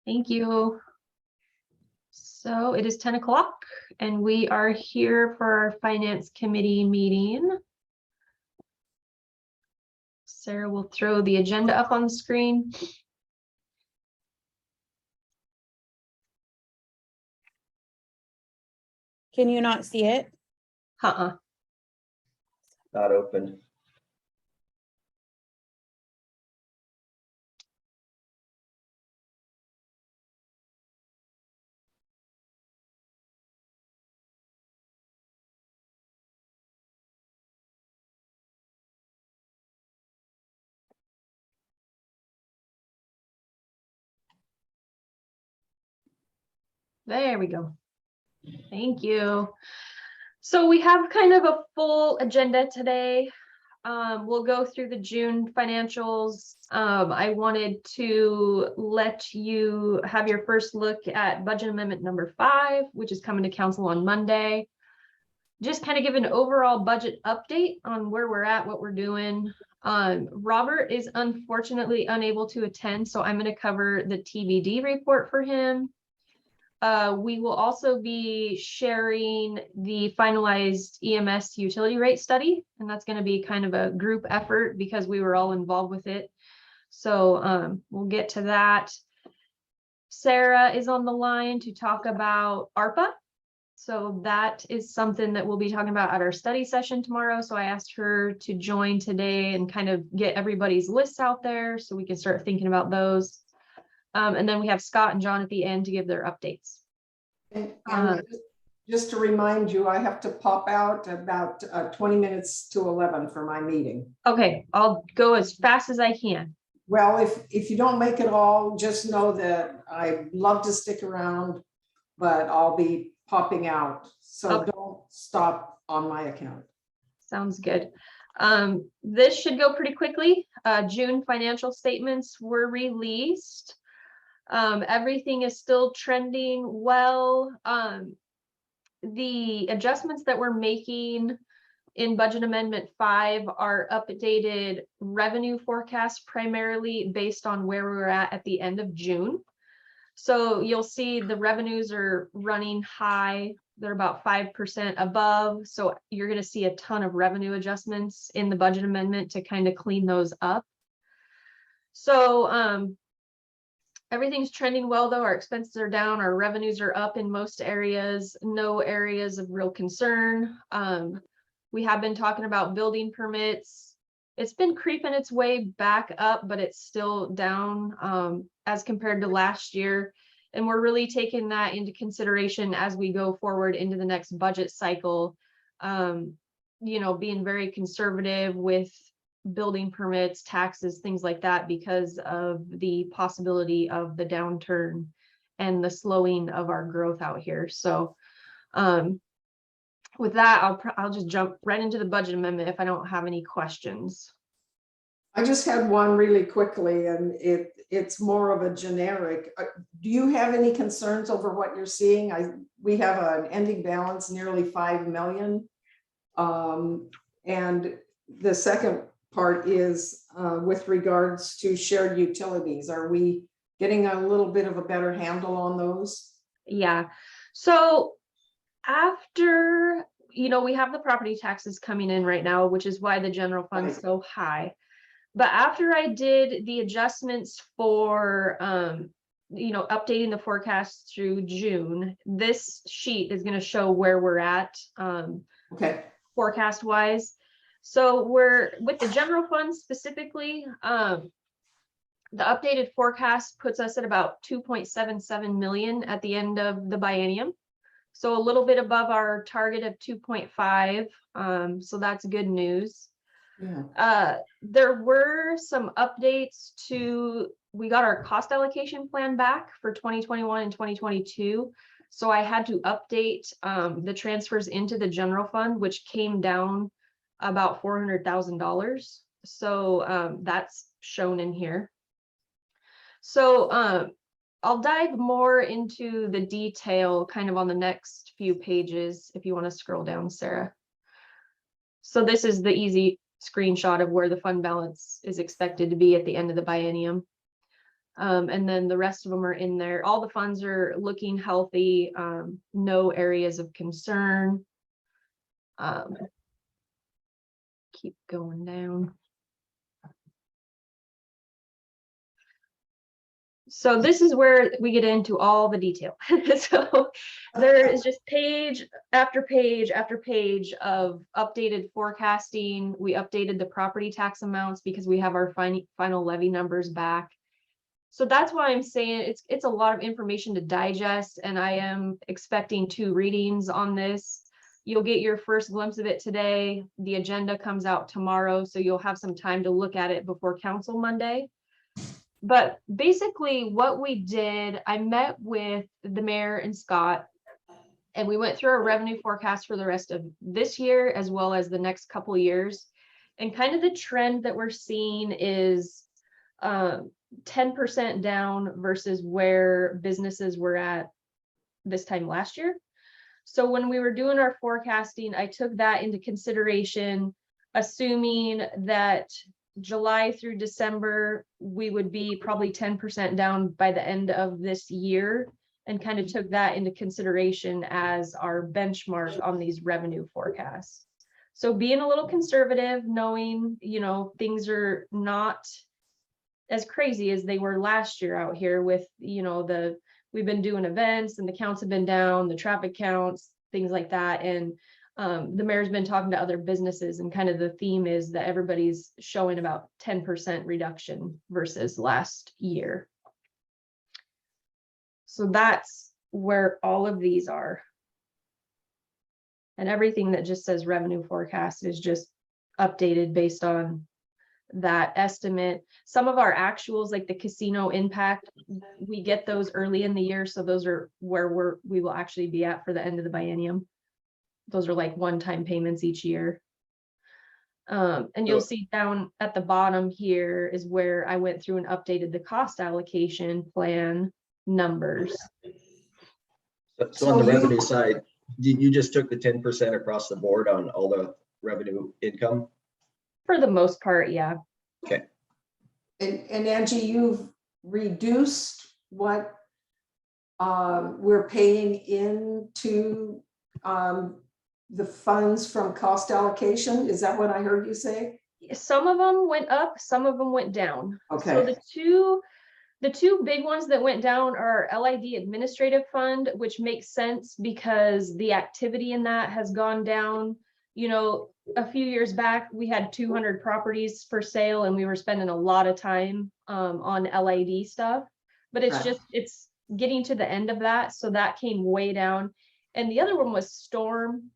Thank you. So it is 10 o'clock and we are here for our finance committee meeting. Sarah will throw the agenda up on the screen. Can you not see it? Not open. There we go. Thank you. So we have kind of a full agenda today. We'll go through the June financials. I wanted to let you have your first look at budget amendment number 5, which is coming to council on Monday. Just kind of give an overall budget update on where we're at, what we're doing. Robert is unfortunately unable to attend, so I'm going to cover the TBD report for him. We will also be sharing the finalized EMS utility rate study, and that's going to be kind of a group effort because we were all involved with it. So we'll get to that. Sarah is on the line to talk about ARPA. So that is something that we'll be talking about at our study session tomorrow. So I asked her to join today and kind of get everybody's lists out there so we can start thinking about those. And then we have Scott and John at the end to give their updates. And just to remind you, I have to pop out about 20 minutes to 11 for my meeting. Okay, I'll go as fast as I can. Well, if you don't make it all, just know that I'd love to stick around, but I'll be popping out. So Okay. Don't stop on my account. Sounds good. This should go pretty quickly. June financial statements were released. Everything is still trending well. The adjustments that we're making in budget amendment 5 are updated revenue forecasts primarily based on where we're at the end of June. So you'll see the revenues are running high. They're about 5% above. So you're going to see a ton of revenue adjustments in the budget amendment to kind of clean those up. So everything's trending well, though. Our expenses are down, our revenues are up in most areas, no areas of real concern. We have been talking about building permits. It's been creeping its way back up, but it's still down as compared to last year. And we're really taking that into consideration as we go forward into the next budget cycle. You know, being very conservative with building permits, taxes, things like that, because of the possibility of the downturn and the slowing of our growth out here. So with that, I'll just jump right into the budget amendment if I don't have any questions. I just had one really quickly, and it's more of a generic. Do you have any concerns over what you're seeing? We have an ending balance nearly 5 million. And the second part is with regards to shared utilities. Are we getting a little bit of a better handle on those? Yeah. So after, you know, we have the property taxes coming in right now, which is why the general fund is so high. But after I did the adjustments for, you know, updating the forecast through June, this sheet is going to show where we're at Okay. forecast wise. So we're with the general fund specifically, the updated forecast puts us at about 2.77 million at the end of the biennium. So a little bit above our target of 2.5. So that's good news. Yeah. There were some updates to, we got our cost allocation plan back for 2021 and 2022. So I had to update the transfers into the general fund, which came down about $400,000. So that's shown in here. So I'll dive more into the detail kind of on the next few pages if you want to scroll down, Sarah. So this is the easy screenshot of where the fund balance is expected to be at the end of the biennium. And then the rest of them are in there. All the funds are looking healthy, no areas of concern. Keep going down. So this is where we get into all the detail. So there is just page after page after page of updated forecasting. We updated the property tax amounts because we have our final levy numbers back. So that's why I'm saying it's a lot of information to digest, and I am expecting 2 readings on this. You'll get your first glimpse of it today. The agenda comes out tomorrow, so you'll have some time to look at it before council Monday. But basically what we did, I met with the mayor and Scott, and we went through our revenue forecast for the rest of this year as well as the next couple of years. And kind of the trend that we're seeing is 10% down versus where businesses were at this time last year. So when we were doing our forecasting, I took that into consideration, assuming that July through December, we would be probably 10% down by the end of this year, and kind of took that into consideration as our benchmark on these revenue forecasts. So being a little conservative, knowing, you know, things are not as crazy as they were last year out here with, you know, we've been doing events and the counts have been down, the traffic counts, things like that. And the mayor's been talking to other businesses, and kind of the theme is that everybody's showing about 10% reduction versus last year. So that's where all of these are. And everything that just says revenue forecast is just updated based on that estimate. Some of our actuals, like the casino impact, we get those early in the year. So those are where we will actually be at for the end of the biennium. Those are like one-time payments each year. And you'll see down at the bottom here is where I went through and updated the cost allocation plan numbers. So on the revenue side, you just took the 10% across the board on all the revenue income? For the most part, yeah. Okay. And Angie, you've reduced what we're paying into the funds from cost allocation. Is that what I heard you say? Some of them went up, some of them went down. Okay. So the two big ones that went down are LID Administrative Fund, which makes sense because the activity in that has gone down. You know, a few years back, we had 200 properties for sale and we were spending a lot of time on LID stuff, but it's Right. just, it's getting to the end of that. So that came way down. And the other one was Storm.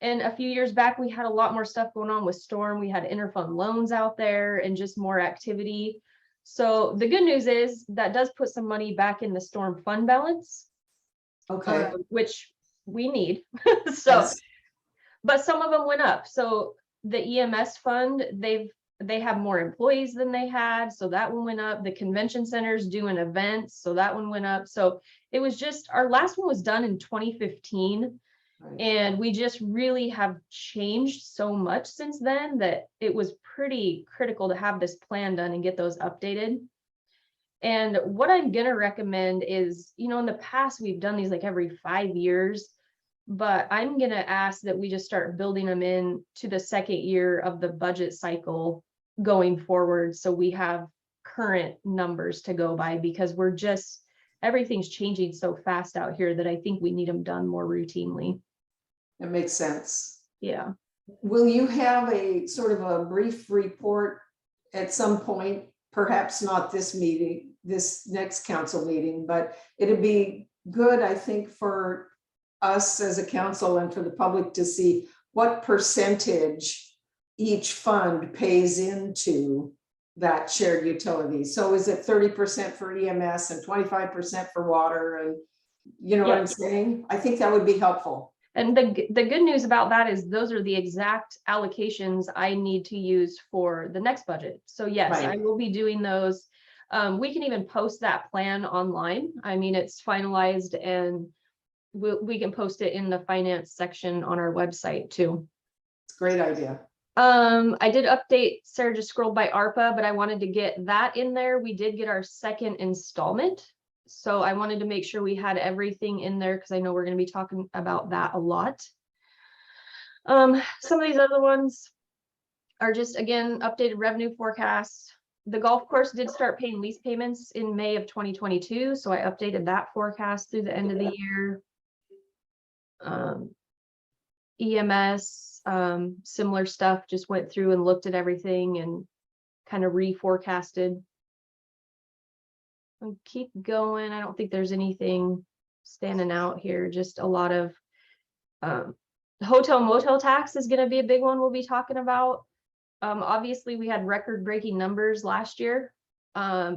And a few years back, we had a lot more stuff going on with Storm. We had interfund loans out there and just more activity. So the good news is that does put some money back in the Storm fund balance, Okay. which we need. So, Yes. but some of them went up. So the EMS fund, they have more employees than they had. So that one went up. The convention center's doing events. So that one went up. So it was just, our last one was done in 2015. Right. And we just really have changed so much since then that it was pretty critical to have this plan done and get those updated. And what I'm going to recommend is, you know, in the past, we've done these like every 5 years, but I'm going to ask that we just start building them in to the second year of the budget cycle going forward. So we have current numbers to go by, because everything's changing so fast out here that I think we need them done more routinely. It makes sense. Yeah. Will you have a sort of a brief report at some point? Perhaps not this meeting, this next council meeting, but it'd be good, I think, for us as a council and for the public to see what percentage each fund pays into that shared utility. So is it 30% for EMS and 25% for water? And you know what I'm saying? I think that would be helpful. And the good news about that is those are the exact allocations I need to use for the next budget. So yes, Right. I will be doing those. We can even post that plan online. I mean, it's finalized, and we can post it in the finance section on our website too. It's a great idea. I did update, Sarah just scrolled by ARPA, but I wanted to get that in there. We did get our second installment. So I wanted to make sure we had everything in there because I know we're going to be talking about that a lot. Some of these other ones are just, again, updated revenue forecasts. The golf course did start paying lease payments in May of 2022. So I updated that forecast through the end of the year. EMS, similar stuff, just went through and looked at everything and kind of reforecasted. I'll keep going. I don't think there's anything standing out here, just a lot of hotel motel tax is going to be a big one we'll be talking about. Obviously we had record-breaking numbers last year.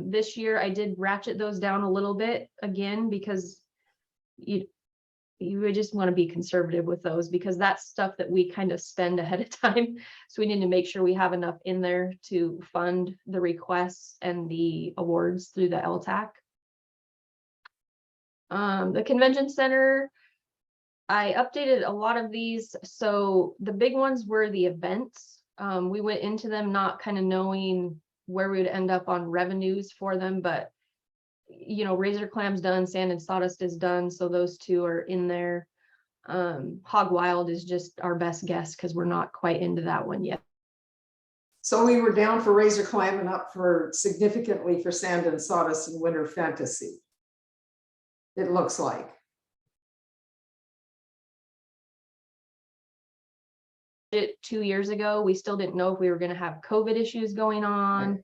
This year I did ratchet those down a little bit again because you would just want to be conservative with those because that's stuff that we kind of spend ahead of time. So we need to make sure we have enough in there to fund the requests and the awards through the LTAC. The convention center, I updated a lot of these. So the big ones were the events. We went into them not kind of knowing where we would end up on revenues for them, but you know, Razor Clam's done, Sand and Sawdust is done, so those two are in there. Hog Wild is just our best guess because we're not quite into that one yet. So we were down for Razor Clam and up for significantly for Sand and Sawdust and Winter Fantasy. It looks like. It 2 years ago, we still didn't know if we were going to have COVID issues going on.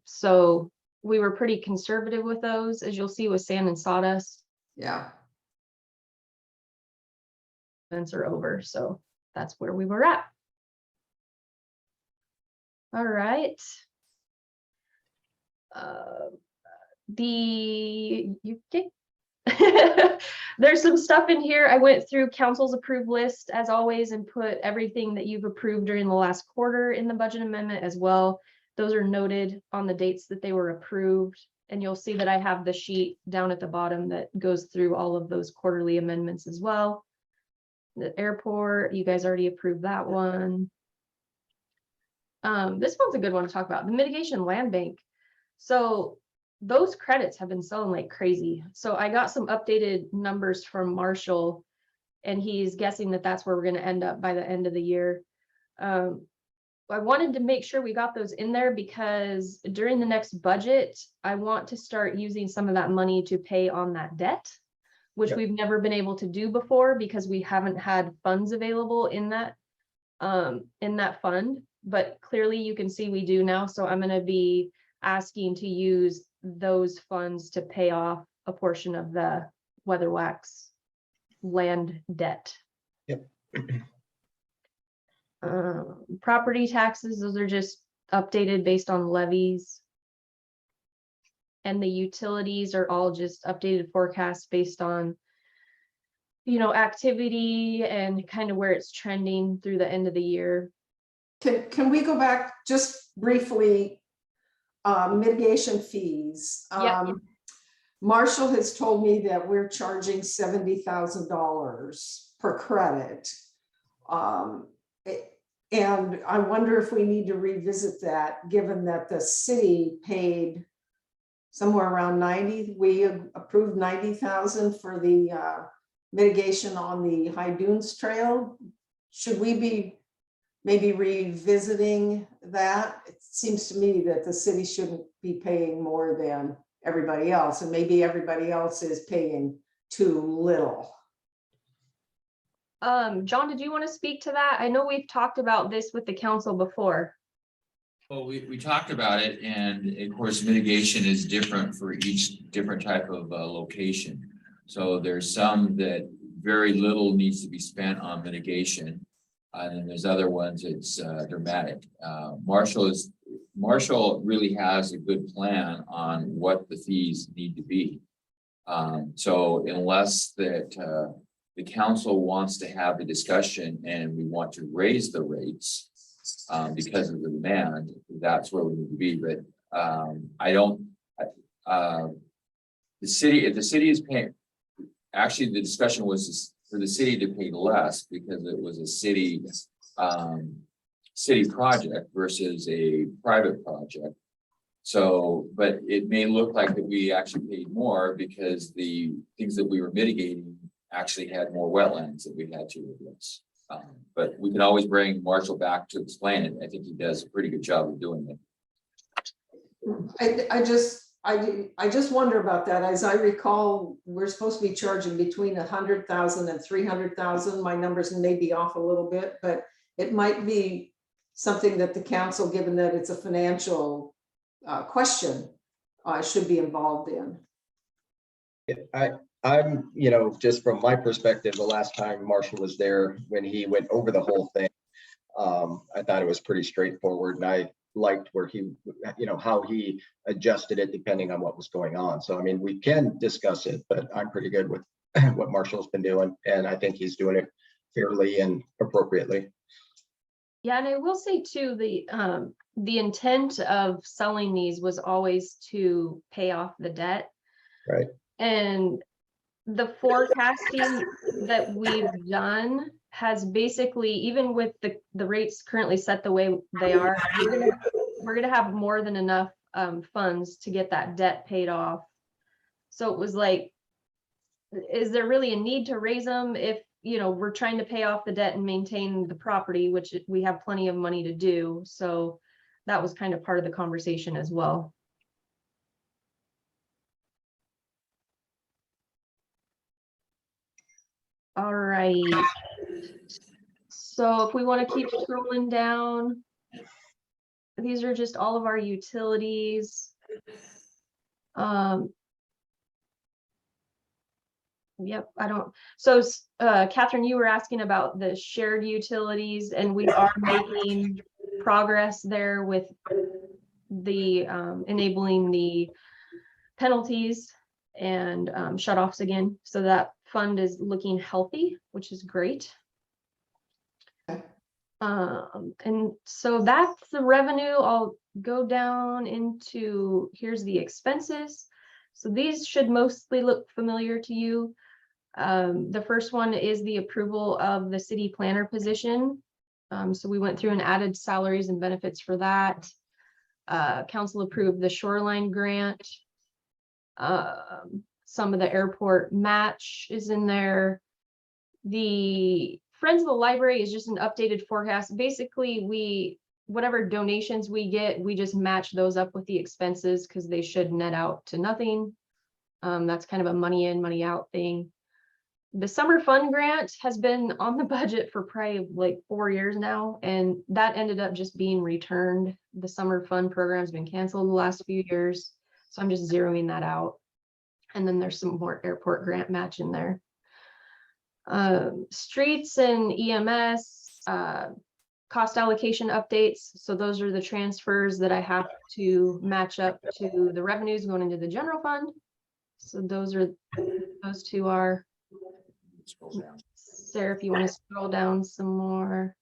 So we were pretty conservative with those, as you'll see with Sand and Sawdust. Yeah. Events are over, so that's where we were at. All right. There's some stuff in here. I went through council's approved list as always and put everything that you've approved during the last quarter in the budget amendment as well. Those are noted on the dates that they were approved. And you'll see that I have the sheet down at the bottom that goes through all of those quarterly amendments as well. The airport, you guys already approved that one. This one's a good one to talk about, the mitigation land bank. So those credits have been selling like crazy. So I got some updated numbers from Marshall, and he's guessing that that's where we're going to end up by the end of the year. I wanted to make sure we got those in there because during the next budget, I want to start using some of that money to pay on that debt, which we've never been able to do before because we haven't had funds available in that fund. But clearly you can see we do now. So I'm going to be asking to use those funds to pay off a portion of the Weatherwax land debt. Yep. Property taxes, those are just updated based on levies. And the utilities are all just updated forecasts based on, you know, activity and kind of where it's trending through the end of the year. Can we go back just briefly? Mitigation fees. Yep. Marshall has told me that we're charging $70,000 per credit. And I wonder if we need to revisit that, given that the city paid somewhere around 90, we approved 90,000 for the mitigation on the High Dunes Trail. Should we be maybe revisiting that? It seems to me that the city shouldn't be paying more than everybody else, and maybe everybody else is paying too little. John, did you want to speak to that? I know we've talked about this with the council before. Well, we talked about it, and of course mitigation is different for each different type of location. So there's some that very little needs to be spent on mitigation, and then there's other ones it's dramatic. Marshall really has a good plan on what the fees need to be. So unless that the council wants to have the discussion and we want to raise the rates because of the demand, that's where we need to be. But the city, if the city is paying, actually the discussion was for the city to pay less because it was a city city project versus a private project. So, but it may look like that we actually paid more because the things that we were mitigating actually had more wetlands that we had to address. But we can always bring Marshall back to explain it. I think he does a pretty good job of doing it. I just wonder about that. As I recall, we're supposed to be charging between 100,000 and 300,000. My numbers may be off a little bit, but it might be something that the council, given that it's a financial question, should be involved in. I'm, just from my perspective, the last time Marshall was there, when he went over the whole thing, I thought it was pretty straightforward, and I liked where he, how he adjusted it depending on what was going on. So, I mean, we can discuss it, but I'm pretty good with what Marshall's been doing, and I think he's doing it fairly and appropriately. Yeah, and I will say too, the intent of selling these was always to pay off the debt. Right. And the forecasting that we've done has basically, even with the rates currently set the way they are, we're gonna have more than enough funds to get that debt paid off. So it was like, is there really a need to raise them if, we're trying to pay off the debt and maintain the property, which we have plenty of money to do. So that was kind of part of the conversation as well. All right. So if we want to keep scrolling down, these are just all of our utilities. Yep, so Catherine, you were asking about the shared utilities, and we are making progress there with the enabling the penalties and shutoffs again. So that fund is looking healthy, which is great. And so that's the revenue. I'll go down into, here's the expenses. So these should mostly look familiar to you. The first one is the approval of the city planner position. So we went through and added salaries and benefits for that. Council approved the shoreline grant. Some of the airport match is in there. The Friends of the Library is just an updated forecast. Basically, whatever donations we get, we just match those up with the expenses because they should net out to nothing. That's kind of a money in, money out thing. The summer fund grant has been on the budget for probably like 4 years now, and that ended up just being returned. The summer fund program has been canceled the last few years, so I'm just zeroing that out. And then there's some more airport grant match in there. Streets and EMS, cost allocation updates. So those are the transfers that I have to match up to the revenues going into the general fund. So those two are. Scroll down. Sarah, if you want to scroll down some more.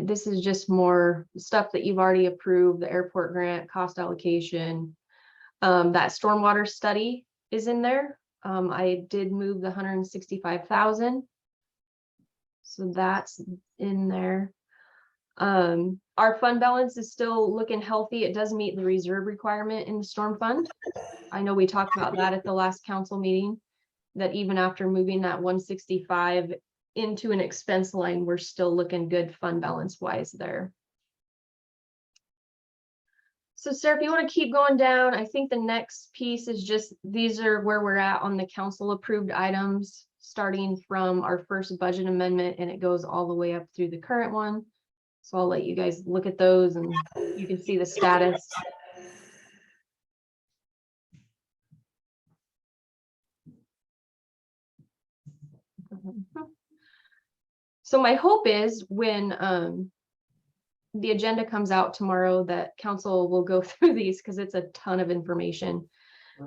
This is just more stuff that you've already approved, the airport grant, cost allocation. That stormwater study is in there. I did move the 165,000. So that's in there. Our fund balance is still looking healthy. It does meet the reserve requirement in the storm fund. I know we talked about that at the last council meeting, that even after moving that 165 into an expense line, we're still looking good fund balance wise there. So Sarah, if you want to keep going down, I think the next piece is just, these are where we're at on the council approved items, starting from our first budget amendment, and it goes all the way up through the current one. So I'll let you guys look at those and you can see the status. So my hope is when the agenda comes out tomorrow that council will go through these, because it's a ton of information,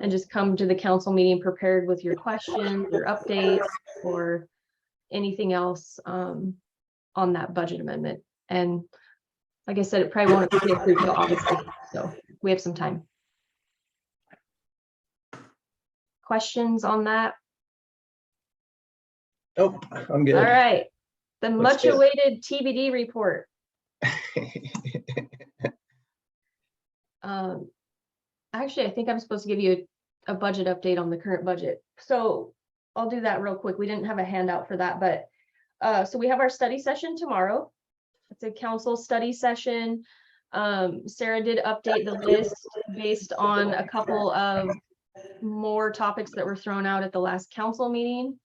and just come to the council meeting prepared with your questions or updates or anything else on that budget amendment. And like I said, it probably won't be approved until August 6th, so we have some time. questions on that? Nope, I'm All good. right. The Looks much good. awaited TBD report. Actually, I think I'm supposed to give you a budget update on the current budget. So I'll do that real quick. We didn't have a handout for that, but so we have our study session tomorrow. It's a council study session. Sarah did update the list based on a couple of more topics that were thrown out at the last council meeting.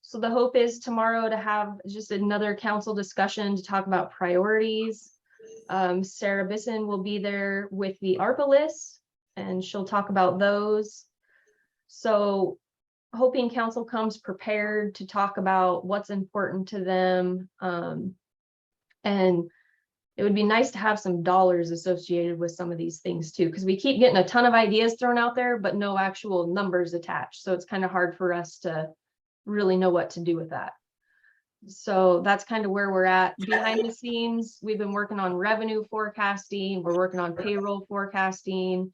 So the hope is tomorrow to have just another council discussion to talk about priorities. Sarah Bisson will be there with the ARPA list and she'll talk about those. So hoping council comes prepared to talk about what's important to them. And it would be nice to have some dollars associated with some of these things too, because we keep getting a ton of ideas thrown out there, but no actual numbers attached. So it's kind of hard for us to really know what to do with that. So that's kind of where we're at. Behind the scenes, we've been working on revenue forecasting. We're working on payroll forecasting.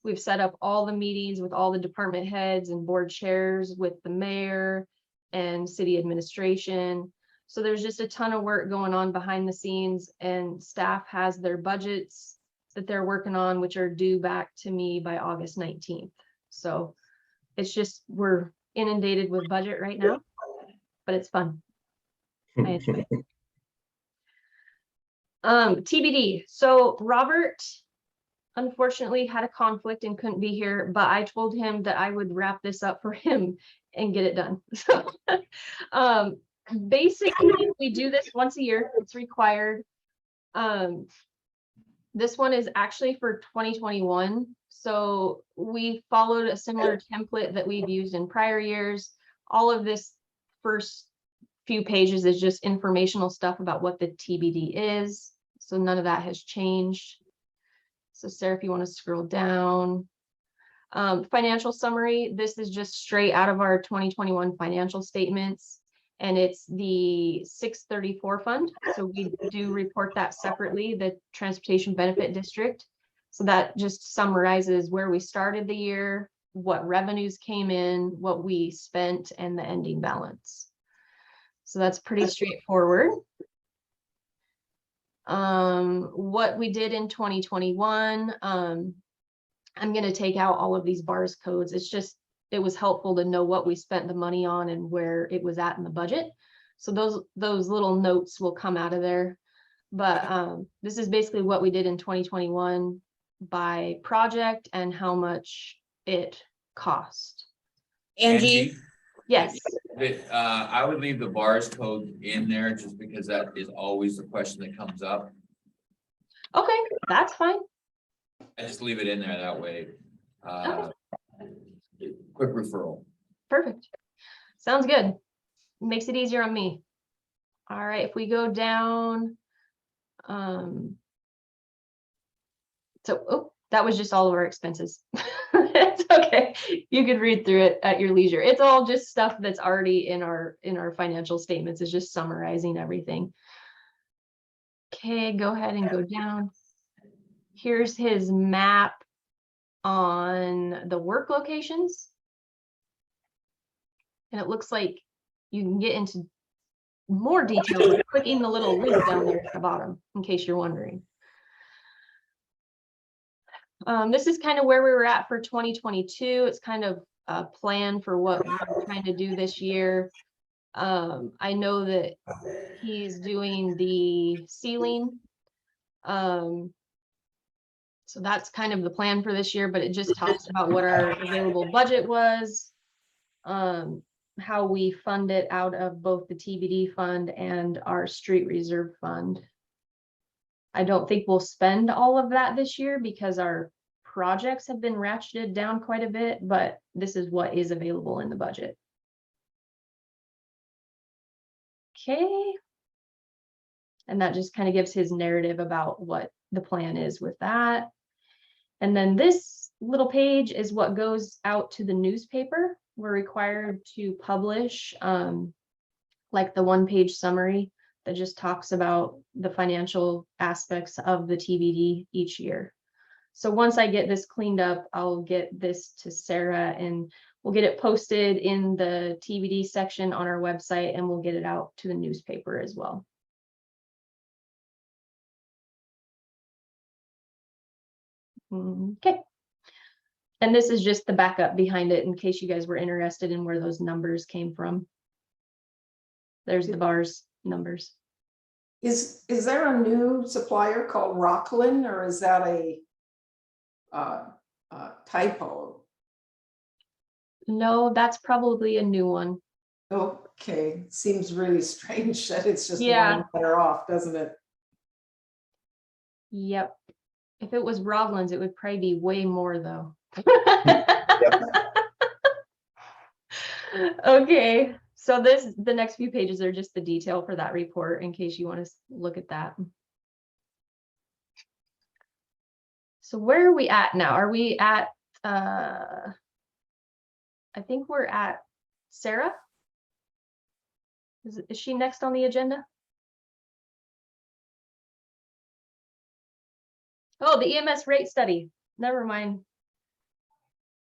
We've set up all the meetings with all the department heads and board chairs with the mayor and city administration. So there's just a ton of work going on behind the scenes, and staff has their budgets that they're working on, which are due back to me by August 19th. So it's just, we're inundated with budget right now, but it's fun. I enjoy it. TBD. So Robert unfortunately had a conflict and couldn't be here, but I told him that I would wrap this up for him and get it done. So basically we do this once a year. It's required. This one is actually for 2021. So we followed a similar template that we've used in prior years. All of this first few pages is just informational stuff about what the TBD is. So none of that has changed. So Sarah, if you want to scroll down, financial summary, this is just straight out of our 2021 financial statements, and it's the 634 fund. So we do report that separately, the Transportation Benefit District. So that just summarizes where we started the year, what revenues came in, what we spent, and the ending balance. So that's pretty straightforward. What we did in 2021, I'm going to take out all of these bars codes. It's just, it was helpful to know what we spent the money on and where it was at in the budget. So those little notes will come out of there. But this is basically what we did in 2021 by project and how much it cost. Angie, Yes. I would leave the bars code in there just because that is always the question that comes up. Okay, that's fine. I just leave it in there that way. Okay. Quick referral. Perfect. Sounds good. Makes it easier on me. All right, if we go down, that was just all of our expenses. It's okay. You could read through it at your leisure. It's all just stuff that's already in our financial statements. It's just summarizing everything. Okay, go ahead and go down. Here's his map on the work locations. And it looks like you can get into more detail by clicking the little link down there at the bottom, in case you're wondering. This is kind of where we were at for 2022. It's kind of a plan for what we're trying to do this year. I know that he's doing the ceiling. So that's kind of the plan for this year, but it just talks about what our available budget was, how we fund it out of both the TBD fund and our street reserve fund. I don't think we'll spend all of that this year because our projects have been ratcheted down quite a bit, but this is what is available in the budget. Okay. And that just kind of gives his narrative about what the plan is with that. And then this little page is what goes out to the newspaper. We're required to publish like the one-page summary that just talks about the financial aspects of the TBD each year. So once I get this cleaned up, I'll get this to Sarah and We'll get it posted in the TBD section on our website, and we'll get it out to the newspaper as well. Okay. And this is just the backup behind it in case you guys were interested in where those numbers came from. There's the bars numbers. Is there a new supplier called Rockland, or is that a typo? No, that's probably a new one. Okay, seems really strange that it's just Yeah. one letter off, doesn't it? Yep. If it was Rockland's, it would probably be way more though. Okay, so the next few pages are just the detail for that report in case you want to look at that. So where are we at now? Are we at, I think we're at Sarah? Is she next on the agenda? Oh, the EMS rate study. Never mind.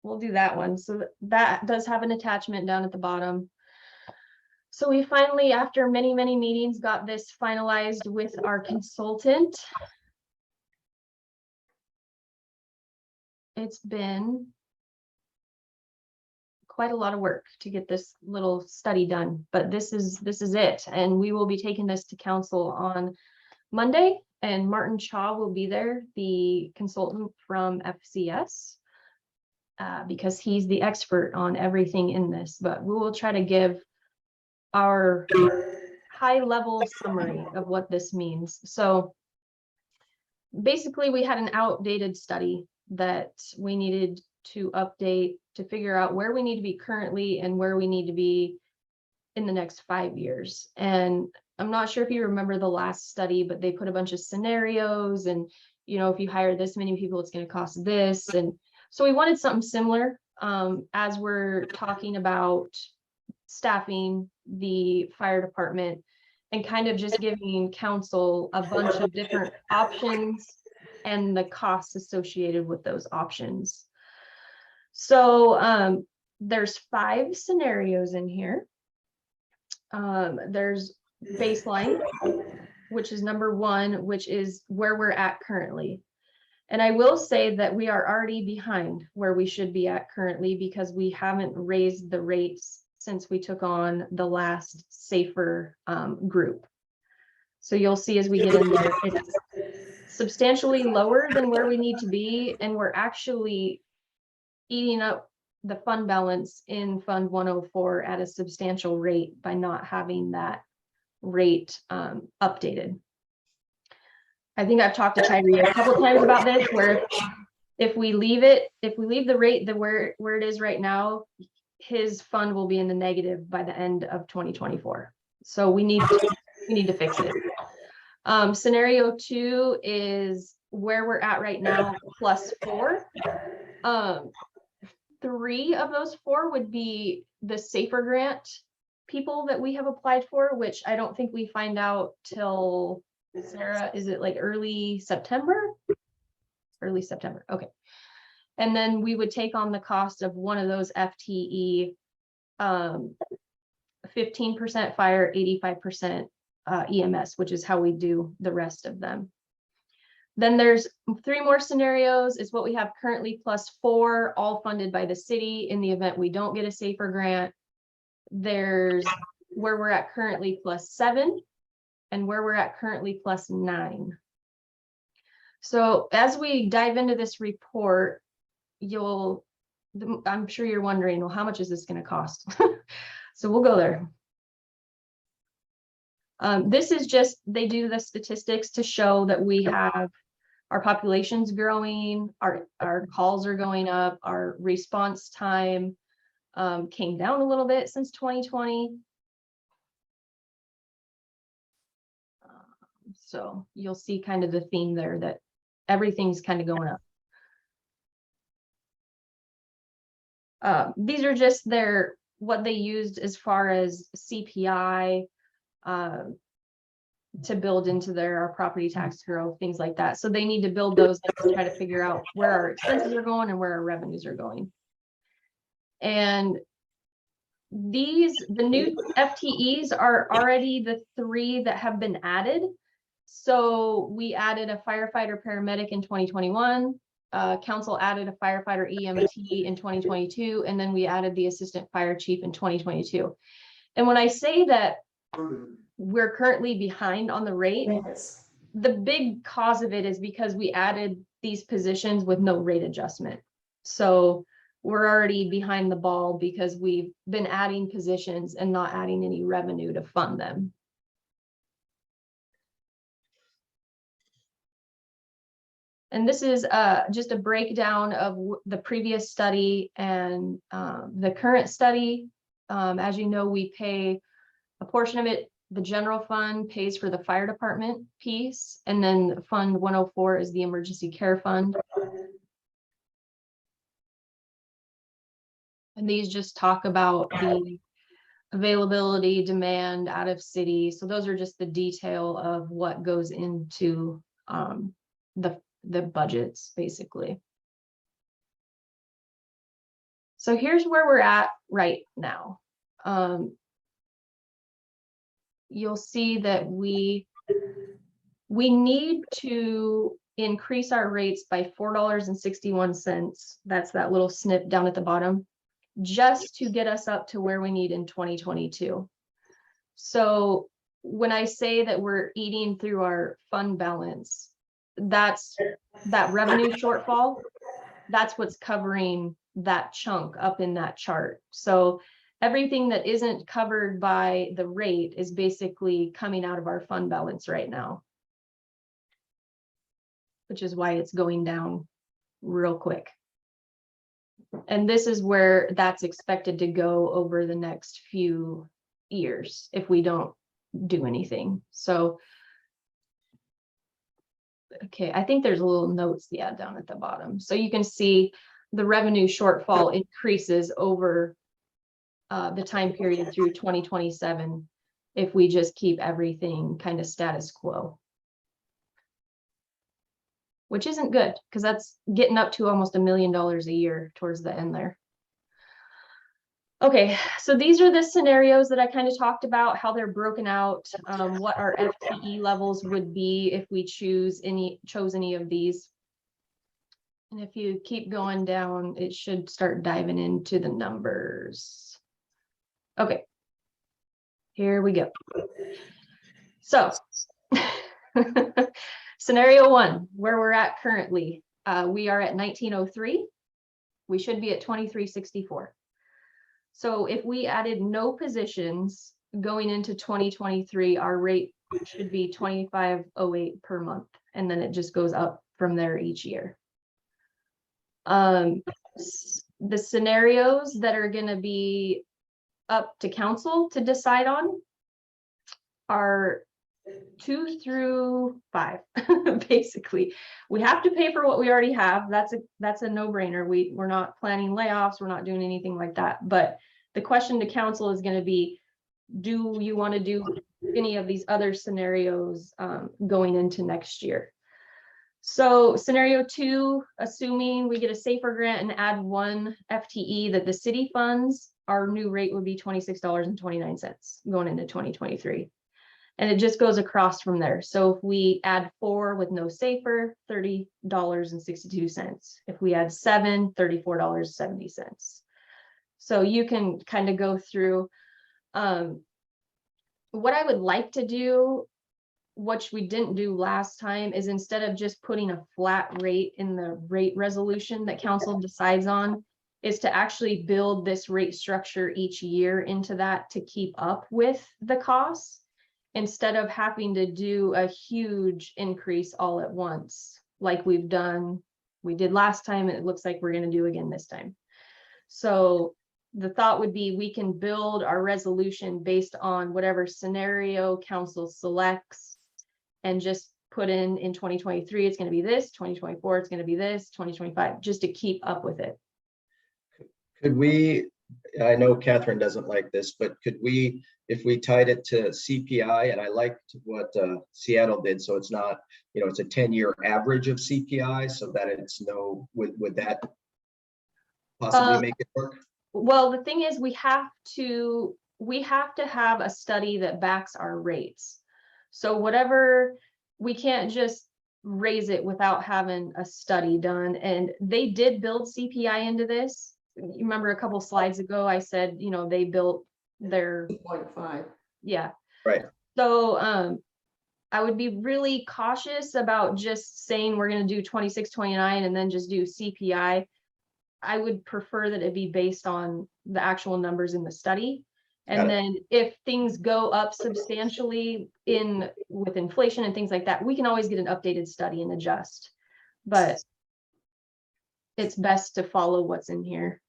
We'll do that one. So that does have an attachment down at the bottom. So we finally, after many, many meetings, got this finalized with our consultant. It's been quite a lot of work to get this little study done, but this is it. And we will be taking this to council on Monday, and Martin Chaw will be there, the consultant from FCS, because he's the expert on everything in this, but we will try to give our high level summary of what this means. So basically we had an outdated study that we needed to update to figure out where we need to be currently and where we need to be in the next 5 years. And I'm not sure if you remember the last study, but they put a bunch of scenarios and, you know, if you hire this many people, it's going to cost this. And so we wanted something similar as we're talking about staffing the fire department and kind of just giving council a bunch of different options and the costs associated with those options. So there's 5 scenarios in here. There's baseline, which is number 1, which is where we're at currently. And I will say that we are already behind where we should be at currently because we haven't raised the rates since we took on the last SAFER group. So you'll see as we get in there, it's substantially lower than where we need to be, and we're actually eating up the fund balance in Fund 104 at a substantial rate by not having that rate updated. I think I've talked to Tyree a couple of times about this, where if we leave the rate where it is right now, his fund will be in the negative by the end of 2024. So we need to fix it. Scenario 2 is where we're at right now plus 4. 3 of those 4 would be the SAFER grant people that we have applied for, which I don't think we find out till, Sarah, is it like early September? Early September, okay. And then we would take on the cost of one of those FTE, 15% fire, 85% EMS, which is how we do the rest of them. Then there's 3 more scenarios, is what we have currently plus 4, all funded by the city in the event we don't get a SAFER grant. There's where we're at currently plus 7 and where we're at currently plus 9. So as we dive into this report, I'm sure you're wondering, well, how much is this going to cost? So we'll go there. This is just, they do the statistics to show that we have our population's growing, our calls are going up, our response time came down a little bit since 2020. So you'll see kind of the theme there that everything's kind of going up. These are just what they used as far as CPI to build into our property tax growth, things like that. So they need to build those to try to figure out where our expenses are going and where our revenues are going. And the new FTEs are already the 3 that have been added. So we added a firefighter paramedic in 2021. Council added a firefighter EMT in 2022, and then we added the assistant fire chief in 2022. And when I say that we're currently behind on the rate, Yes. the big cause of it is because we added these positions with no rate adjustment. So we're already behind the ball because we've been adding positions and not adding any revenue to fund them. And this is just a breakdown of the previous study and the current study. As you know, we pay a portion of it. The general fund pays for the fire department piece, and then Fund 104 is the emergency care fund. And these just talk about the availability, demand out of city. So those are just the detail of what goes into the budgets, basically. So here's where we're at right now. You'll see that we need to increase our rates by $4.61. That's that little snip down at the bottom, just to get us up to where we need in 2022. So when I say that we're eating through our fund balance, that's that revenue shortfall. That's what's covering that chunk up in that chart. So everything that isn't covered by the rate is basically coming out of our fund balance right now, which is why it's going down real quick. And this is where that's expected to go over the next few years if we don't do anything. So, okay, I think there's a little notes, yeah, down at the bottom. So you can see the revenue shortfall increases over the time period through 2027 if we just keep everything kind of status quo. Which isn't good, because that's getting up to almost $1 million a year towards the end there. Okay, so these are the scenarios that I kind of talked about, how they're broken out, what our FTE levels would be if we chose any of these. And if you keep going down, it should start diving into the numbers. Okay, here we go. So scenario 1, where we're at currently, we are at 1903. We should be at 2364. So if we added no positions going into 2023, our rate should be 2508 per month, and then it just goes up from there each year. The scenarios that are going to be up to council to decide on are 2 through 5. Basically, we have to pay for what we already have. That's a no-brainer. We're not planning layoffs, we're not doing anything like that. But the question to council is going to be, do you want to do any of these other scenarios going into next year? So scenario 2, assuming we get a SAFER grant and add 1 FTE that the city funds, our new rate would be $26.29 going into 2023. And it just goes across from there. So if we add 4 with no SAFER, $30.62. If we add 7, $34.70. So you can kind of go through. What I would like to do, which we didn't do last time, is instead of just putting a flat rate in the rate resolution that council decides on, is to actually build this rate structure each year into that to keep up with the costs, instead of having to do a huge increase all at once, like we did last time, and it looks like we're going to do again this time. So the thought would be we can build our resolution based on whatever scenario council selects, and just put in 2023, it's going to be this, 2024, it's going to be this, 2025, just to keep up with it. Could we, I know Catherine doesn't like this, but could we, if we tied it to CPI, and I liked what Seattle did, so it's not, it's a 10-year average of CPI, so that it's would that possibly make it work? Well, the thing is, we have to have a study that backs our rates. So whatever, we can't just raise it without having a study done. And they did build CPI into this. You remember a couple slides ago, I said, you know, they built their, 2.5. yeah. Right. So, I would be really cautious about just saying we're gonna do 26, 29 and then just do CPI. I would prefer that it be based on the actual numbers in the study. Got And it. then if things go up substantially with inflation and things like that, we can always get an updated study and adjust. But it's best to follow what's in here.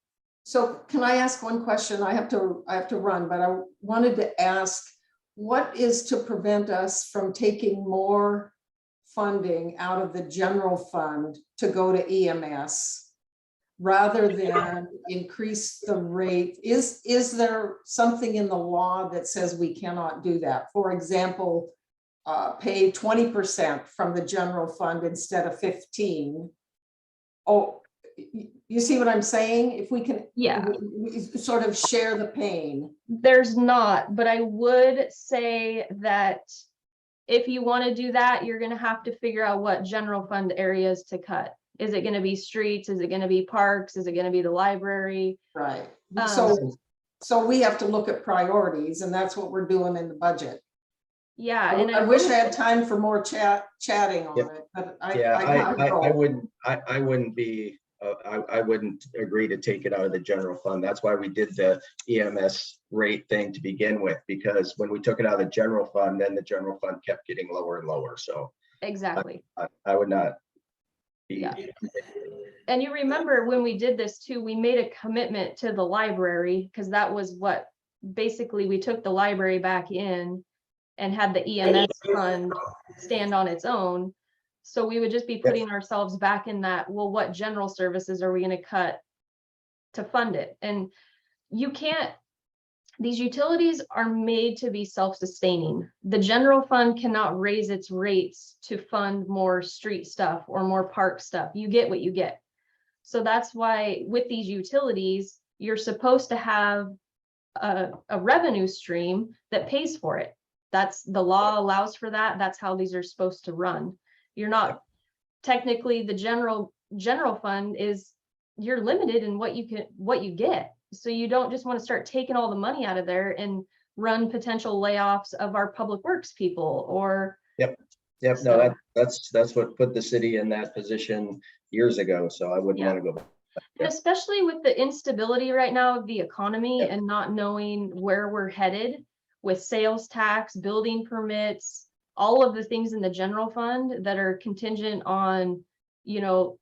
So can I ask one question? I have to run, but I wanted to ask, what is to prevent us from taking more funding out of the general fund to go to EMS rather than increase the rate? Is there something in the law that says we cannot do that? For example, pay 20% from the general fund instead of 15. Oh, you see what I'm saying? If we can, Yeah. we sort of share the pain. There's not, but I would say that if you want to do that, you're going to have to figure out what general fund areas to cut. Is it going to be streets? Is it going to be parks? Is it going to be the library? Right. Um, So we have to look at priorities, and that's what we're doing in the budget. Yeah, and I wish I had time for more chatting on it, but Yeah, I gotta I go. wouldn't be, I wouldn't agree to take it out of the general fund. That's why we did the EMS rate thing to begin with, because when we took it out of the general fund, then the general fund kept getting lower and lower. So exactly. I would not be. Yeah. And you remember when we did this too, we made a commitment to the library, because that was what, basically, we took the library back in and had the EMS fund stand on its own. So we would just be putting ourselves back in that, well, what general services are we going to cut to fund it? And you can't, these utilities are made to be self-sustaining. The general fund cannot raise its rates to fund more street stuff or more park stuff. You get what you get. So that's why with these utilities, you're supposed to have a revenue stream that pays for it. That's, the law allows for that. That's how these are supposed to run. You're not, technically, the general fund is, you're limited in what you get. So you don't just want to start taking all the money out of there and run potential layoffs of our public works people or. Yep, So- no, that's what put the city in that position years ago. So I wouldn't Yeah. want to go back. And especially with the instability right now of the economy Yep. and not knowing where we're headed with sales tax, building permits, all of the things in the general fund that are contingent on, you know,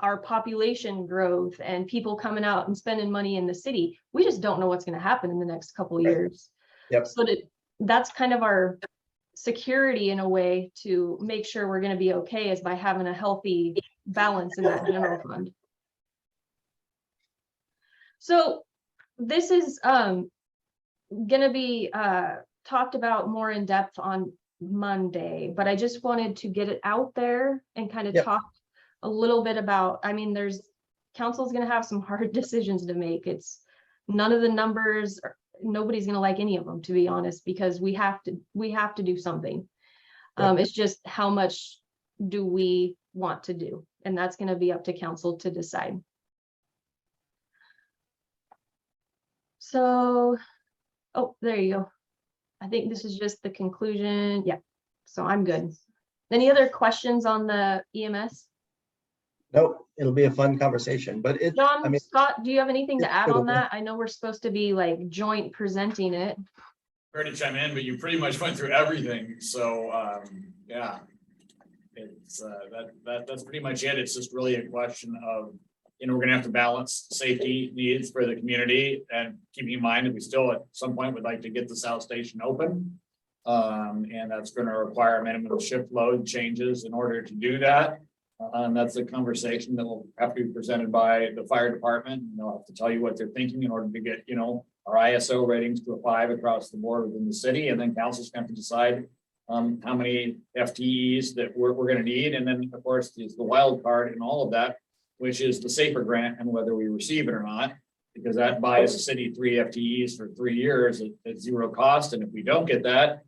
our population growth and people coming out and spending money in the city. We just don't know what's going to happen in the next couple of Right. years. Yep. So that's kind of our security in a way to make sure we're going to be okay, is by having a healthy balance in that general fund. So this is gonna be talked about more in depth on Monday, but I just wanted to get it out there and kind of Yep. talk a little bit about, I mean, council's gonna have some hard decisions to make. It's none of the numbers, nobody's gonna like any of them, to be honest, because we have to do something. Yep. It's just how much do we want to do? And that's gonna be up to council to decide. So, oh, there you go. I think this is just the conclusion. Yeah, so I'm good. Any other questions on the EMS? Nope, it'll be a fun conversation, but I John, mean, Scott, do you have anything to it's add on cool. that? I know we're supposed to be like joint presenting it. Ready to chime in, but you pretty much went through everything, so, yeah. It's, that's pretty much it. It's just really a question of, you know, we're gonna have to balance safety needs for the community and keeping in mind that we still at some point would like to get the South Station open. And that's gonna require minimum shift load changes in order to do that. And that's a conversation that will have to be presented by the fire department. And they'll have to tell you what they're thinking in order to get, you know, our ISO ratings to a 5 across the board within the city. And then council's going to decide how many FTEs that we're gonna need. And then, of course, is the wild card in all of that, which is the SAFER grant and whether we receive it or not. Because that buys the city 3 FTEs for 3 years at zero cost, and if we don't get that,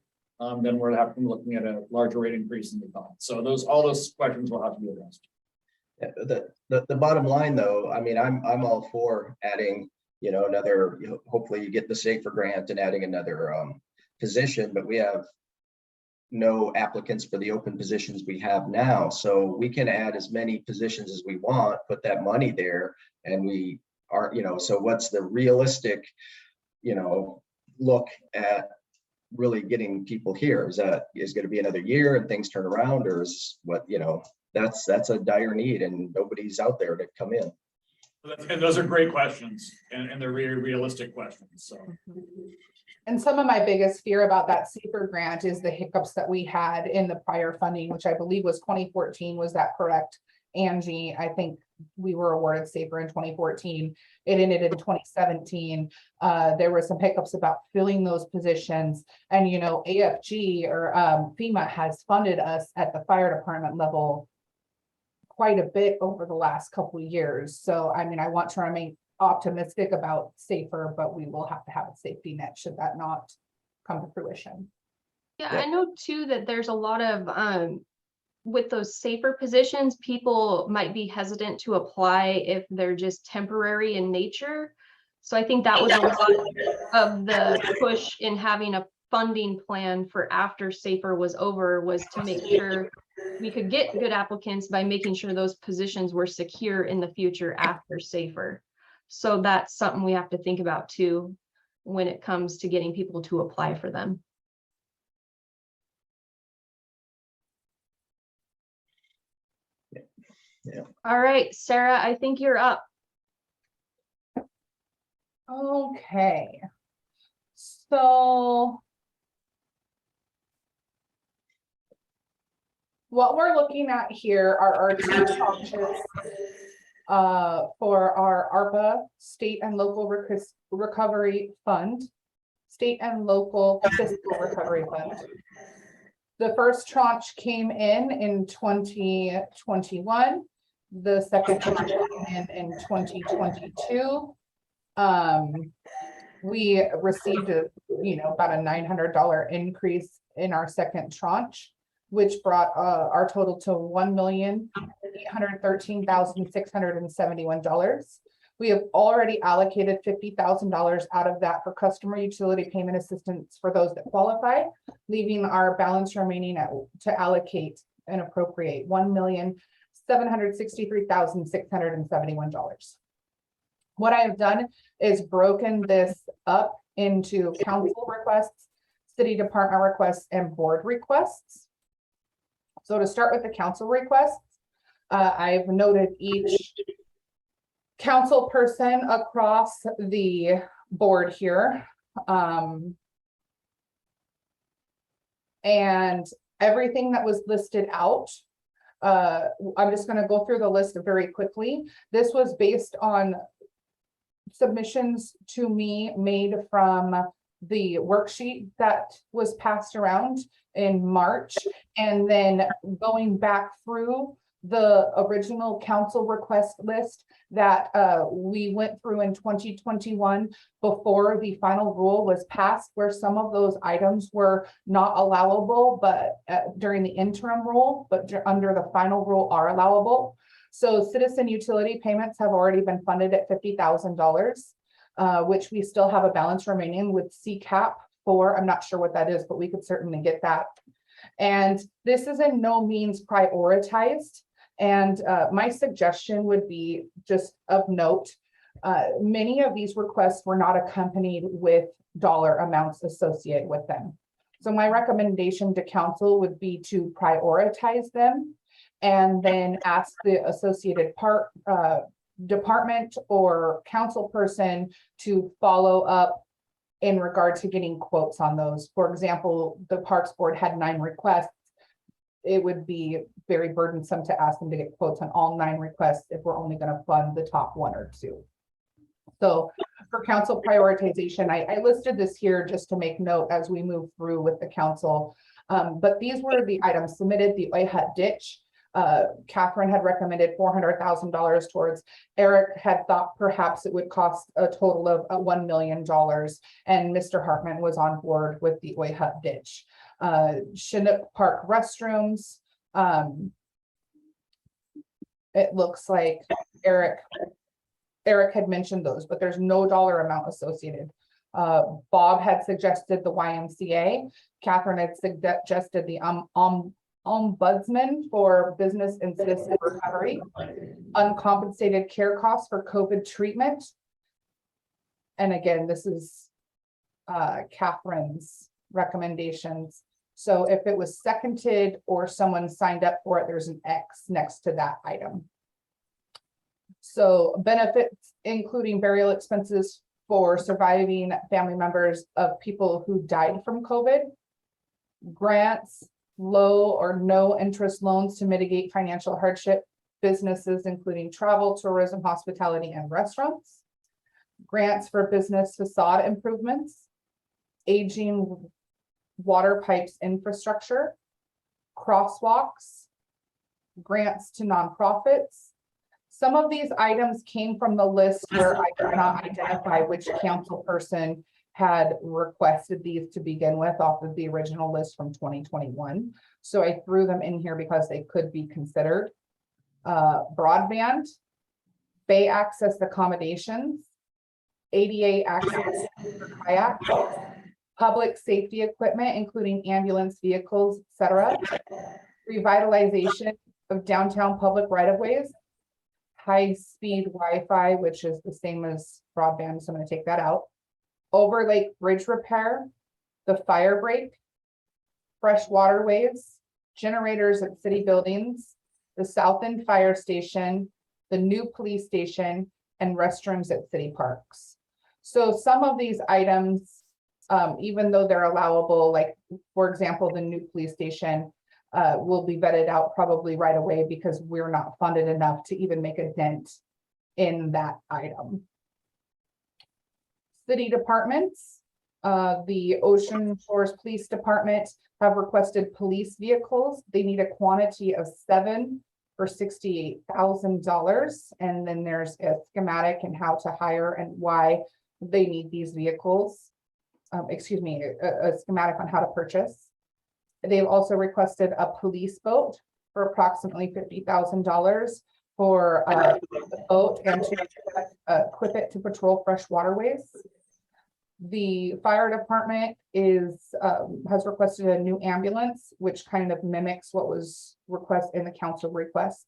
then we're looking at a larger rate increase in the thought. So all those questions will have to be addressed. Yeah, the bottom line though, I mean, I'm all for adding, another, hopefully you get the SAFER grant and adding another position, but we have no applicants for the open positions we have now. So we can add as many positions as we want, put that money there, and we are, so what's the realistic, look at really getting people here? Is going to be another year and things turn around, or is what, that's a dire need and nobody's out there to come in. And those are great questions, and they're really realistic questions, so. And some of my biggest fear about that SAFER grant is the hiccups that we had in the prior funding, which I believe was 2014. Was that correct, Angie? I think we were awarded SAFER in 2014. It ended in 2017. There were some hiccups about filling those positions. And, AFG or FEMA has funded us at the fire department level quite a bit over the last couple of years. So, I mean, I want to remain optimistic about SAFER, but we will have to have a safety net should that not come to fruition. Yeah, Yeah. I know too that there's a lot of with those SAFER positions, people might be hesitant to apply if they're just temporary in nature. So I think that was a lot of the push in having a funding plan for after SAFER was over, was to make sure we could get good applicants by making sure those positions were secure in the future after SAFER. So that's something we have to think about too, when it comes to getting people to apply for them. Yeah. All right, Sarah, I think you're up. Okay. So what we're looking at here are our two tranches for our ARPA state and local recovery fund, state and local fiscal recovery fund. The first tranche came in 2021. The second tranche came in 2022. We received about a $900 increase in our second tranche, which brought our total to $1,813,671. We have already allocated $50,000 out of that for customer utility payment assistance for those that qualify, leaving our balance remaining to allocate and appropriate $1,763,671. What I have done is broken this up into council requests, city department requests, and board requests. So to start with the council requests, I've noted each council person across the board here. And everything that was listed out, I'm just going to go through the list very quickly. This was based on submissions to me made from the worksheet that was passed around in March, and then going back through the original council request list that we went through in 2021 before the final rule was passed, where some of those items were not allowable, but during the interim rule, but under the final rule are allowable. So citizen utility payments have already been funded at $50,000, which we still have a balance remaining with CCAP for. I'm not sure what that is, but we could certainly get that. And this is in no means prioritized. And my suggestion would be, just of note, many of these requests were not accompanied with dollar amounts associated with them. So my recommendation to council would be to prioritize them and then ask the associated department or council person to follow up in regard to getting quotes on those. For example, the Parks Board had 9 requests. It would be very burdensome to ask them to get quotes on all 9 requests if we're only going to fund the top 1 or 2. So for council prioritization, I listed this here just to make note as we move through with the council. But these were the items submitted: the Oyhut ditch, Catherine had recommended $400,000 towards. Eric had thought perhaps it would cost a total of $1 million, and Mr. Hartman was on board with the Oi Hut ditch. Chinook Park restrooms. It looks like Eric had mentioned those, but there's no dollar amount associated. Bob had suggested the YMCA. Catherine had suggested the ombudsman for business and citizen recovery, uncompensated care costs for COVID treatment. And again, this is Catherine's recommendations. So if it was seconded or someone signed up for it, there's an X next to that item. So benefits, including burial expenses for surviving family members of people who died from COVID. Grants, low or no interest loans to mitigate financial hardship, businesses including travel, tourism, hospitality, and restaurants. Grants for business facade improvements, aging water pipes infrastructure, crosswalks, grants to nonprofits. Some of these items came from the list where I could not identify which council person had requested these to begin with off of the original list from 2021. So I threw them in here because they could be considered. Broadband, bay access accommodations, ADA access for kayak, public safety equipment, including ambulance vehicles, etc. Revitalization of downtown public right-of-ways, high-speed Wi-Fi, which is the same as broadband, so I'm going to take that out. Overlake bridge repair, the fire break, fresh waterways, generators at city buildings, the South End Fire Station, the new police station, and restrooms at city parks. So some of these items, even though they're allowable, like for example, the new police station, will be vetted out probably right away because we're not funded enough to even make a dent in that item. City departments, the Ocean Shores Police Department have requested police vehicles. They need a quantity of 7 for $68,000. And then there's a schematic and how to hire and why they need these vehicles. Excuse me, a schematic on how to purchase. They've also requested a police boat for approximately $50,000 for a boat and to equip it to patrol fresh waterways. The fire department has requested a new ambulance, which kind of mimics what was requested in the council requests,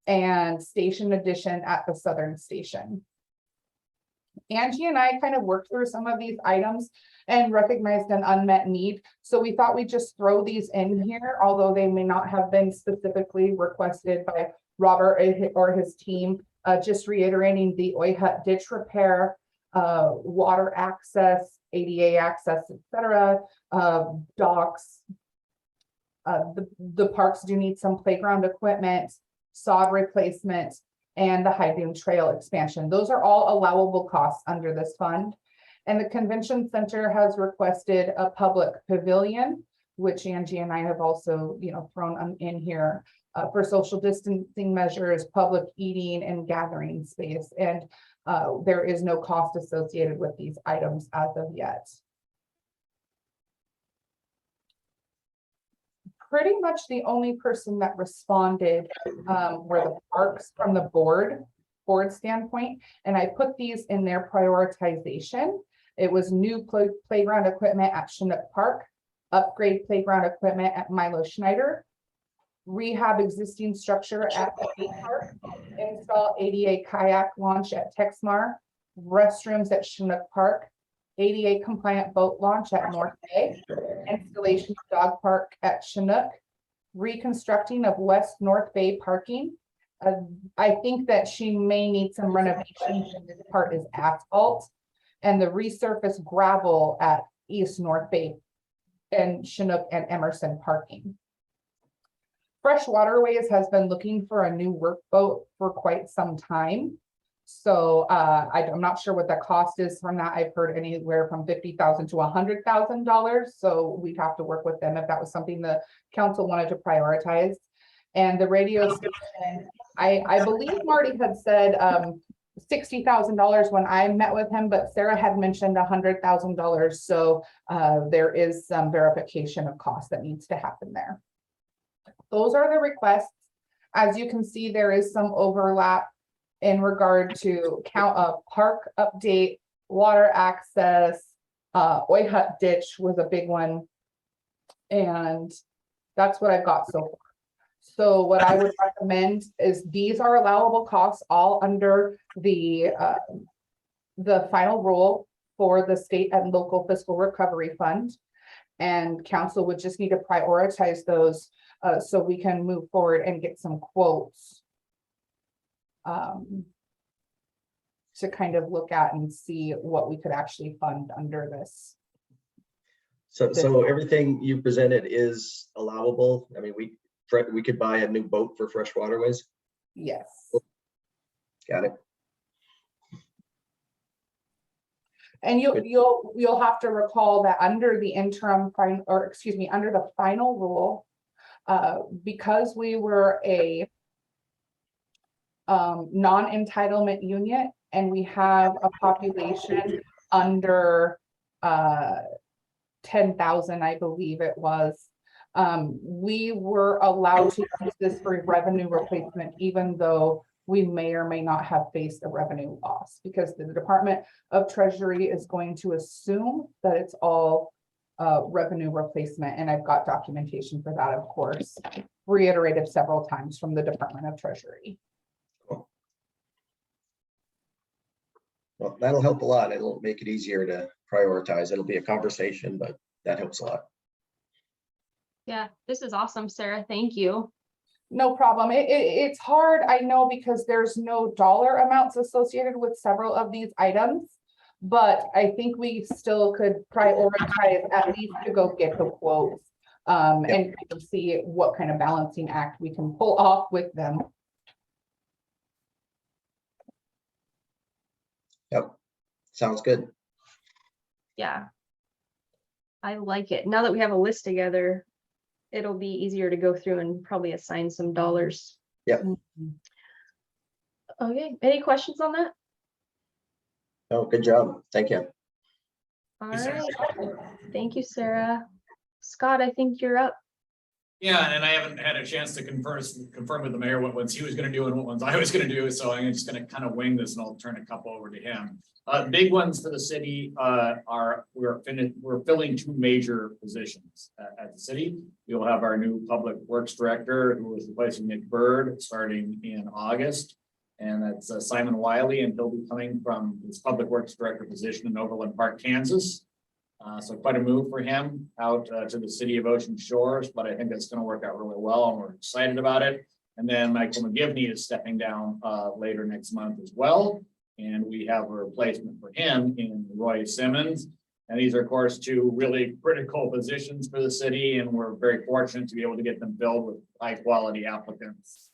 and station addition at the southern station. Angie and I kind of worked through some of these items and recognized an unmet need. So we thought we'd just throw these in here, although they may not have been specifically requested by Robert or his team. Just reiterating the Oi Hut ditch repair, water access, ADA access, etc. Docks. The parks do need some playground equipment, sod replacement, and the High Dune Trail expansion. Those are all allowable costs under this fund. And the convention center has requested a public pavilion, which Angie and I have also, thrown in here for social distancing measures, public eating and gathering space. And there is no cost associated with these items as of yet. Pretty much the only person that responded were the parks from the board standpoint, and I put these in their prioritization. It was new playground equipment at Chinook Park, upgrade playground equipment at Milo Schneider, rehab existing structure at the park, install ADA kayak launch at Texmar, restrooms at Chinook Park, ADA compliant boat launch at North Bay, installation of dog park at Chinook, reconstructing of West North Bay parking. I think that she may need some renovations, and this part is asphalt, and the resurface gravel at East North Bay and Chinook and Emerson parking. Fresh Waterways has been looking for a new workboat for quite some time. So I'm not sure what the cost is from that. I've heard anywhere from $50,000 to $100,000. So we'd have to work with them if that was something the council wanted to prioritize. And the radio station, I believe Marty had said, $60,000 when I met with him, but Sarah had mentioned $100,000. So, there is some verification of cost that needs to happen there. Those are the requests. As you can see, there is some overlap in regard to park update, water access, Oi Hut ditch was a big one. And that's what I've got so far. So what I would recommend is these are allowable costs all under the final rule for the state and local fiscal recovery fund. And council would just need to prioritize those so we can move forward and get some quotes to kind of look at and see what we could actually fund under this. So everything you presented is allowable. I mean, we could buy a new boat for fresh waterways. Yes. Got it. And you'll have to recall that under the interim final, or excuse me, under the final rule, because we were a non-entitlement unit and we have a population under 10,000, I believe it was, we were allowed to use this for revenue replacement, even though we may or may not have faced a revenue loss, because the Department of Treasury is going to assume that it's all revenue replacement. And I've got documentation for that, of course, reiterated several times from the Department of Treasury. Well, that'll help a lot. It'll make it easier to prioritize. It'll be a conversation, but that helps a lot. Yeah, this is awesome, Sarah. Thank you. No problem. It's hard, I know, because there's no dollar amounts associated with several of these items. But I think we still could prioritize at least to go get the quotes and kind of see what kind of balancing act we can pull off with them. Yep. Sounds good. Yeah. I like it. Now that we have a list together, it'll be easier to go through and probably assign some dollars. Yep. Okay, any questions on that? Oh, good job. Thank you. All right. Thank you, Sarah. Scott, I think you're up. Yeah, and I haven't had a chance to confirm with the mayor what ones he was gonna do and what ones I was gonna do, so I'm just gonna kind of wing this and I'll turn a couple over to him. Big ones for the city are we're filling two major positions at the city. We'll have our new public works director, who is replacing Nick Bird, starting in August. And that's Simon Wiley, and he'll be coming from his public works director position in Overland Park, Kansas. So quite a move for him out to the city of Ocean Shores, but I think that's going to work out really well, and we're excited about it. And then Michael McGivney is stepping down later next month as well. And we have a replacement for him in Roy Simmons. And these are, of course, two really critical positions for the city, and we're very fortunate to be able to get them filled with high quality applicants.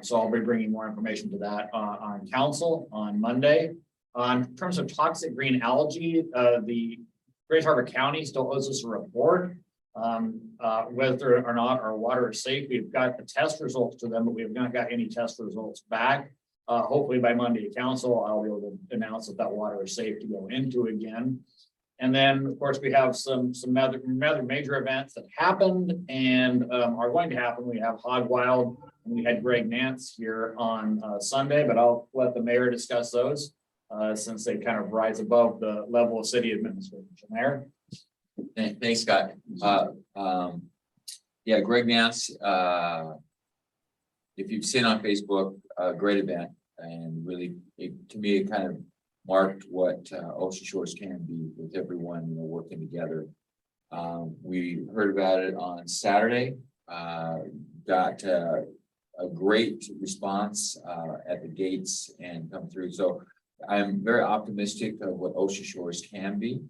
So I'll be bringing more information to that on council on Monday. In terms of toxic green algae, the Great Harbor County still owes us a report whether or not our water is safe. We've got the test results to them, but we have not got any test results back. Hopefully by Monday at council, I'll be able to announce that water is safe to go into again. And then, of course, we have some other major events that happened and are going to happen. We have Hog Wild, and we had Greg Nance here on Sunday, but I'll let the mayor discuss those since they kind of rise above the level of city administration. Mayor? Thanks, Scott. Yeah, Greg Nance, if you've seen on Facebook, a great event, and really, to me, it kind of marked what Ocean Shores can be with everyone, working together. We heard about it on Saturday, got a great response at the gates and come through. So I'm very optimistic of what Ocean Shores can be.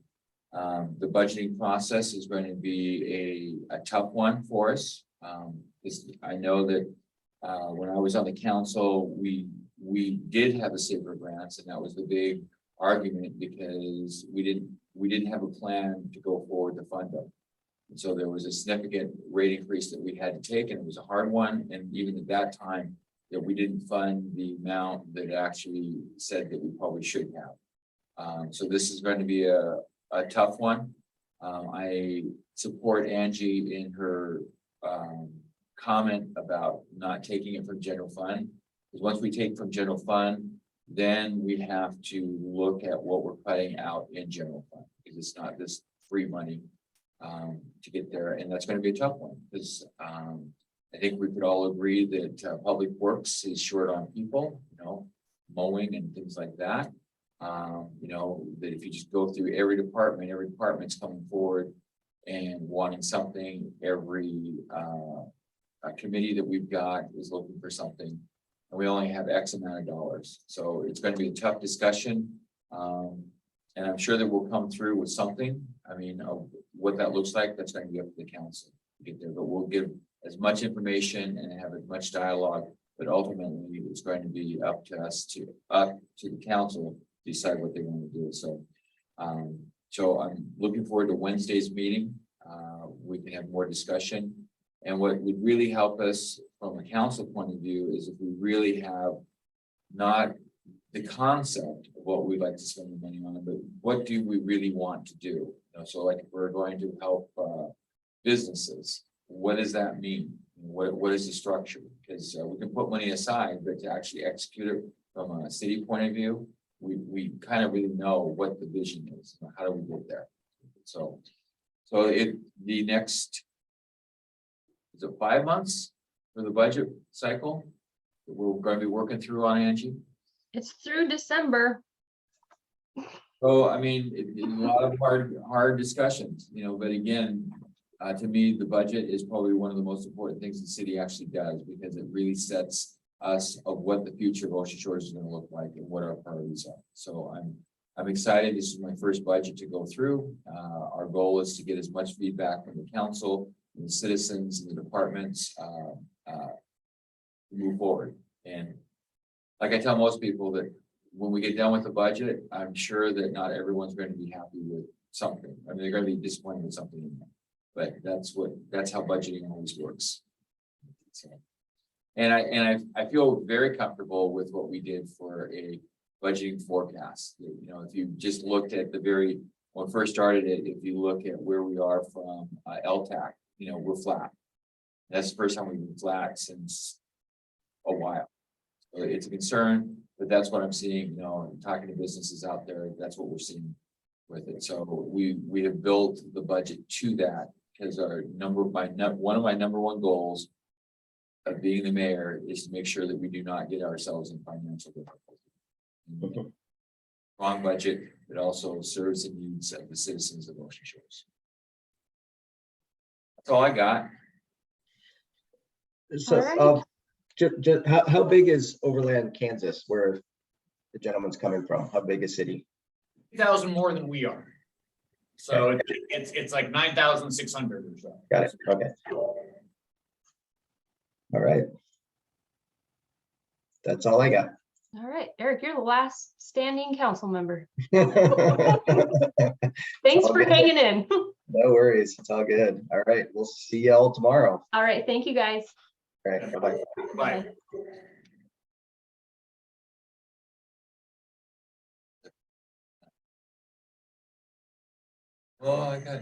The budgeting process is going to be a tough one for us. I know that when I was on the council, we did have a safer grants, and that was the big argument because we didn't have a plan to go forward to fund them. And so there was a significant rate increase that we had to take, and it was a hard one, and even at that time, that we didn't fund the amount that actually said that we probably should have. So this is going to be a tough one. I support Angie in her comment about not taking it from general fund. Because once we take from general fund, then we have to look at what we're putting out in general fund, because it's not this free money to get there, and that's going to be a tough one, because I think we could all agree that public works is short on people, mowing and things like that. That if you just go through every department's coming forward and wanting something. Every committee that we've got is looking for something. And we only have X amount of dollars. So it's going to be a tough discussion. And I'm sure that we'll come through with something. I mean, what that looks like, that's going to be up to the council to get there, but we'll give as much information and have as much dialogue. But ultimately, it's going to be up to the council to decide what they want to do. So I'm looking forward to Wednesday's meeting. We can have more discussion. And what would really help us from a council point of view is if we really have not the concept of what we'd like to spend the money on, but what do we really want to do? So like if we're going to help businesses, what does that mean? What is the structure? Because we can put money aside, but to actually execute it from a city point of view, we kind of really know what the vision is. How do we get there? So the next, is it 5 months for the budget cycle that we're going to be working through on, Angie? It's through December. So, I mean, a lot of hard discussions, but again, to me, the budget is probably one of the most important things the city actually does, because it really sets us of what the future of Ocean Shores is going to look like and what our priorities are. So I'm excited. This is my first budget to go through. Our goal is to get as much feedback from the council, and the citizens, and the departments to move forward. And like I tell most people, that when we get done with the budget, I'm sure that not everyone's going to be happy with something. I mean, they're going to be disappointed with something in there. But that's how budgeting always works. So, and I feel very comfortable with what we did for a budgeting forecast. If you just looked at when we first started it, if you look at where we are from LTAC, we're flat. That's the first time we've been flat since a while. So it's a concern, but that's what I'm seeing, talking to businesses out there, that's what we're seeing with it. So we have built the budget to that, because one of my number one goals of being the mayor is to make sure that we do not get ourselves in financial difficulty. Wrong budget, but also serves the needs of the citizens of Ocean Shores. That's all I got. So, just how big is Overland, Kansas, where the gentleman's coming from? How big a city? 2,000 more than we are. So it's like 9,600 or so. Got it. Okay. All right. That's all I got. All right, Eric, you're the last standing council member. No Thanks all for good. hanging in. worries. It's all good. All right. We'll see y'all tomorrow. All right, thank you, guys. All right. Bye-bye. Bye. Oh, I got